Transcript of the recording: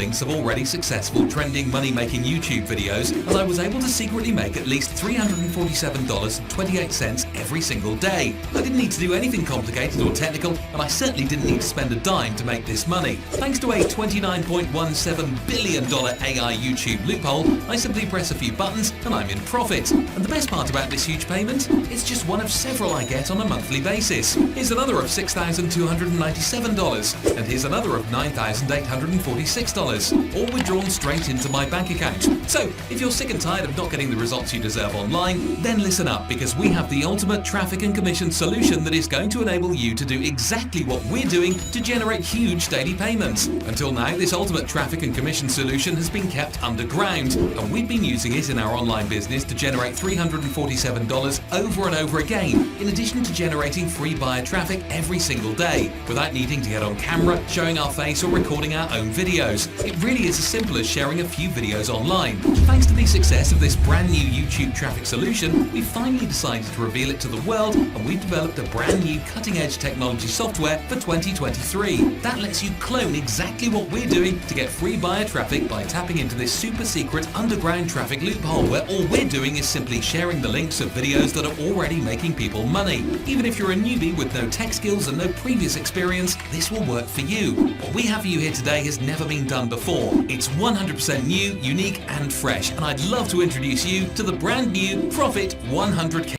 links of already successful trending money-making YouTube videos, as I was able to secretly make at least $347.28 every single day. I didn't need to do anything complicated or technical, and I certainly didn't need to spend a dime to make this money. Thanks to a $29.17 billion AI YouTube loophole, I simply press a few buttons and I'm in profit. And the best part about this huge payment? It's just one of several I get on a monthly basis. Here's another of $6,297, and here's another of $9,846, all withdrawn straight into my bank account. So, if you're sick and tired of not getting the results you deserve online, then listen up, because we have the ultimate traffic and commission solution that is going to enable you to do exactly what we're doing to generate huge daily payments. Until now, this ultimate traffic and commission solution has been kept underground, and we've been using it in our online business to generate $347 over and over again, in addition to generating free buyer traffic every single day, without needing to get on camera, showing our face or recording our own videos. It really is as simple as sharing a few videos online. Thanks to the success of this brand new YouTube traffic solution, we finally decided to reveal it to the world, and we've developed a brand new cutting-edge technology software for 2023 that lets you clone exactly what we're doing to get free buyer traffic by tapping into this super secret underground traffic loophole, where all we're doing is simply sharing the links of videos that are already making people money. Even if you're a newbie with no tech skills and no previous experience, this will work for you. What we have for you here today has never been done before. It's 100% new, unique and fresh, and I'd love to introduce you to the brand new Profit 100K.